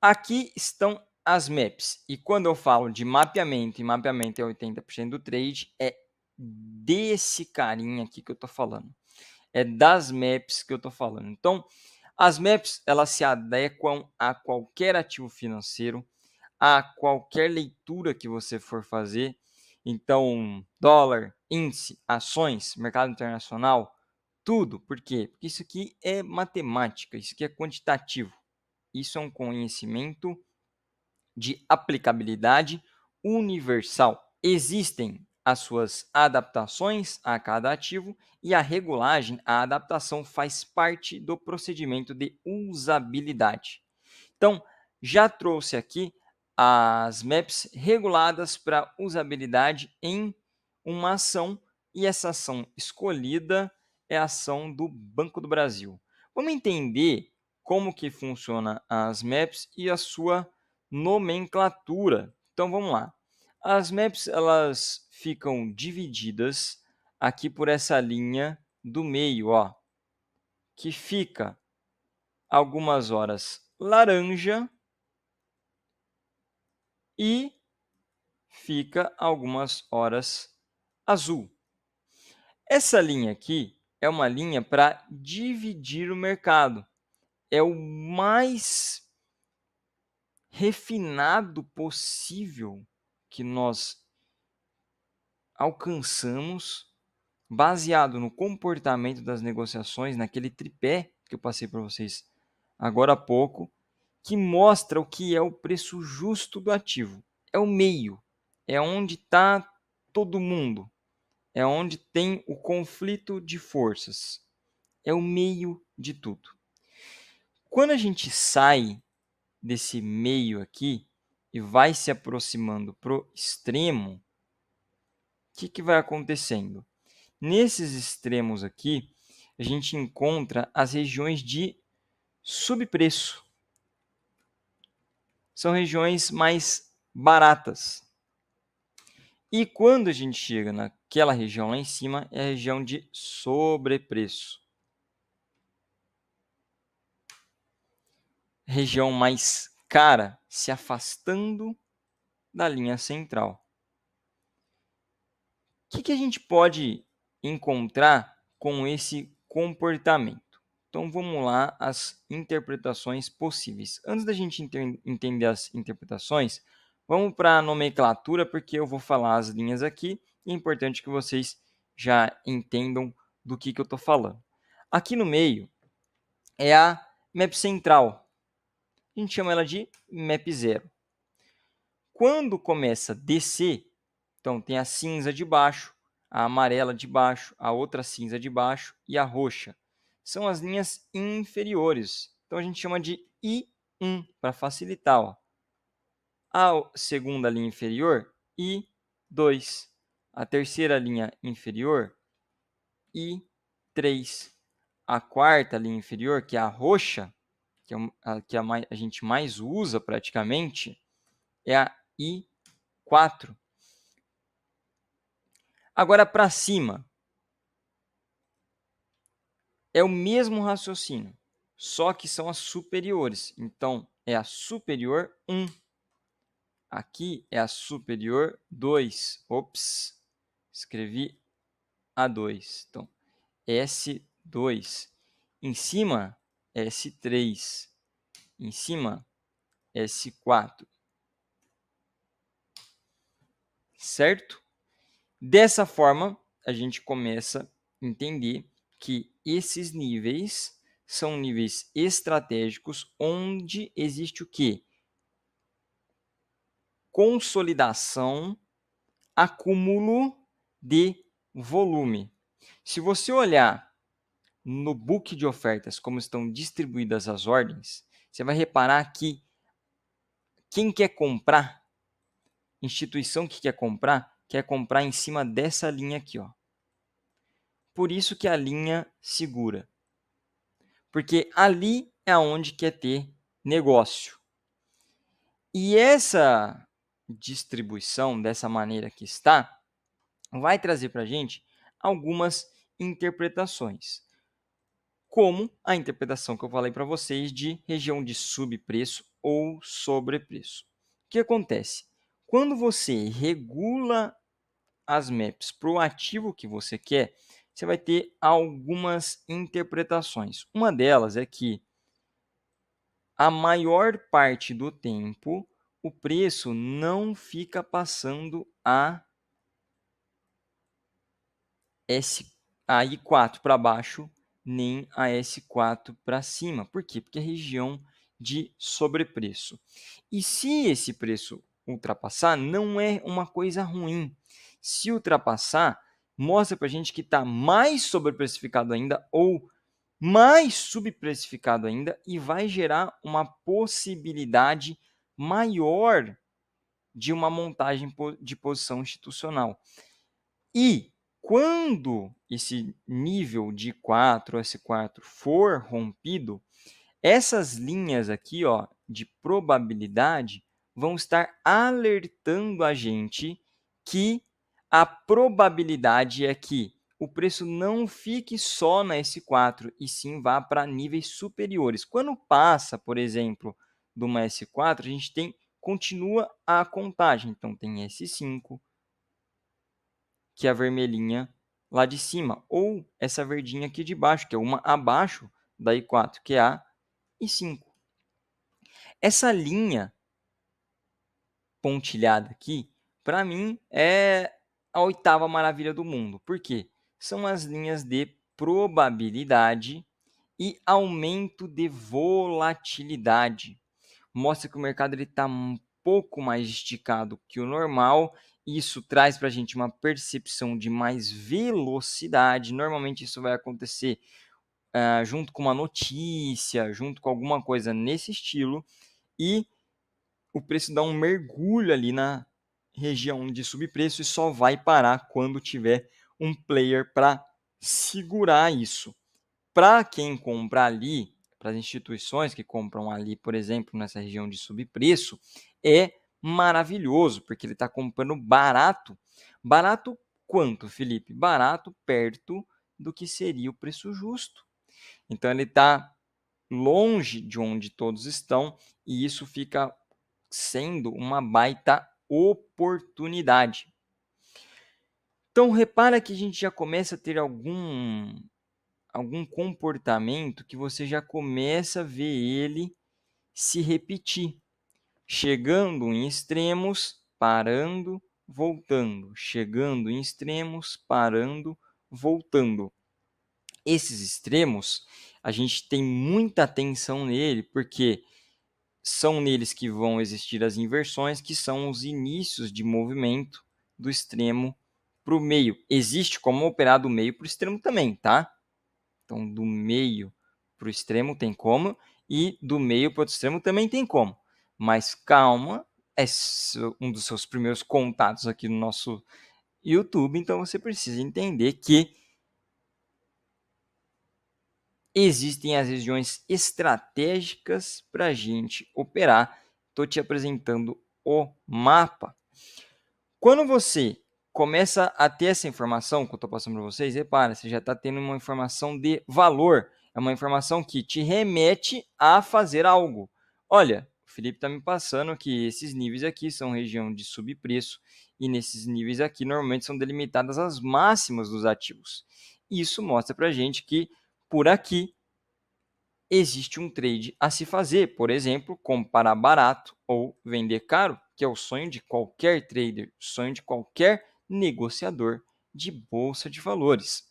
Aqui estão as maps. E quando eu falo de mapeamento, e mapeamento é 80% do trade, é desse carinha aqui que eu estou falando. É das maps que eu estou falando. Então, as maps, elas se adequam a qualquer ativo financeiro, a qualquer leitura que você for fazer. Então, dólar, índice, ações, mercado internacional, tudo. Por quê? Porque isso aqui é matemática, isso aqui é quantitativo. Isso é um conhecimento de aplicabilidade universal. Existem as suas adaptações a cada ativo e a regulagem, a adaptação faz parte do procedimento de usabilidade. Então, já trouxe aqui as maps reguladas para usabilidade em uma ação e essa ação escolhida é a ação do Banco do Brasil. Vamos entender como que funciona as maps e a sua nomenclatura. Então vamos lá. As maps elas ficam divididas aqui por essa linha do meio, ó, que fica algumas horas laranja e fica algumas horas azul. Essa linha aqui é uma linha para dividir o mercado. É o mais refinado possível que nós alcançamos baseado no comportamento das negociações, naquele tripé que eu passei para vocês agora há pouco, que mostra o que é o preço justo do ativo. É o meio, é onde está todo mundo, é onde tem o conflito de forças, é o meio de tudo. Quando a gente sai desse meio aqui e vai se aproximando para o extremo, o que vai acontecendo? Nesses extremos aqui, a gente encontra as regiões de subpreço. São regiões mais baratas. E quando a gente chega naquela região lá em cima, é a região de sobrepreço. Região mais cara, se afastando da linha central. O que a gente pode encontrar com esse comportamento? Então vamos lá as interpretações possíveis. Antes da gente entender as interpretações, vamos para a nomenclatura, porque eu vou falar as linhas aqui e é importante que vocês já entendam do que eu estou falando. Aqui no meio é a map central. A gente chama ela de map 0. Quando começa a descer, então tem a cinza de baixo, a amarela de baixo, a outra cinza de baixo e a roxa. São as linhas inferiores. Então a gente chama de I1 para facilitar. Ó. A segunda linha inferior, I2. A terceira linha inferior, I3. A quarta linha inferior, que é a roxa, que é a que a gente mais usa praticamente, é a I4. Agora, para cima, é o mesmo raciocínio, só que são as superiores. Então, é a superior 1. Aqui é a superior 2. Ops, escrevi A2. Então, S2. Em cima, S3. Em cima, S4. Certo? Dessa forma, a gente começa a entender que esses níveis são níveis estratégicos onde existe o quê? Consolidação, acúmulo de volume. Se você olhar no book de ofertas como estão distribuídas as ordens, você vai reparar que quem quer comprar, instituição que quer comprar em cima dessa linha aqui, ó. Por isso que a linha segura. Porque ali é onde quer ter negócio. E essa distribuição, dessa maneira que está, vai trazer para a gente algumas interpretações. Como a interpretação que eu falei para vocês de região de subpreço ou sobrepreço. O que acontece? Quando você regula as maps para o ativo que você quer, você vai ter algumas interpretações. Uma delas é que a maior parte do tempo o preço não fica passando S, a I4 para baixo, nem a S4 para cima. Por quê? Porque é região de sobrepreço. E se esse preço ultrapassar, não é uma coisa ruim. Se ultrapassar, mostra para a gente que está mais sobreprecificado ainda ou mais subprecificado ainda e vai gerar uma possibilidade maior de uma montagem de posição institucional. E quando esse nível de 4 S4 for rompido, essas linhas aqui, ó, de probabilidade vão estar alertando a gente que a probabilidade é que o preço não fique só na S4 e sim vá para níveis superiores. Quando passa, por exemplo, de uma S4, a gente continua a contagem. Então tem S5, que é a vermelhinha lá de cima, ou essa verdinha aqui de baixo, que é uma abaixo da I4, que é a I5. Essa linha pontilhada aqui, para mim, é a oitava maravilha do mundo. Por quê? São as linhas de probabilidade e aumento de volatilidade. Mostra que o mercado está um pouco mais esticado que o normal. Isso traz para a gente uma percepção de mais velocidade. Normalmente isso vai acontecer junto com uma notícia, junto com alguma coisa nesse estilo. E o preço dá um mergulho ali na região de subpreço e só vai parar quando tiver um player para segurar isso. Para quem compra ali, para as instituições que compram ali, por exemplo, nessa região de subpreço, é maravilhoso, porque ele está comprando barato. Barato quanto, Felipe? Barato perto do que seria o preço justo. Então ele está longe de onde todos estão e isso fica sendo uma baita oportunidade. Então repara que a gente já começa a ter algum comportamento que você já começa a ver ele se repetir, chegando em extremos, parando, voltando, chegando em extremos, parando, voltando. Esses extremos, a gente tem muita atenção nele, porque são neles que vão existir as inversões, que são os inícios de movimento do extremo para o meio. Existe como operar do meio para o extremo também, tá? Então, do meio para o extremo tem como, e do meio para o outro extremo também tem como. Mas calma, é um dos seus primeiros contatos aqui no nosso YouTube, então você precisa entender que existem as regiões estratégicas para a gente operar. Estou te apresentando o mapa. Quando você começa a ter essa informação que eu estou passando para vocês, repara, você já está tendo uma informação de valor. É uma informação que te remete a fazer algo. Olha, o Felipe está me passando que esses níveis aqui são região de subpreço e nesses níveis aqui normalmente são delimitadas as máximas dos ativos. Isso mostra para a gente que por aqui existe um trade a se fazer, por exemplo, comprar barato ou vender caro, que é o sonho de qualquer trader, sonho de qualquer negociador de bolsa de valores.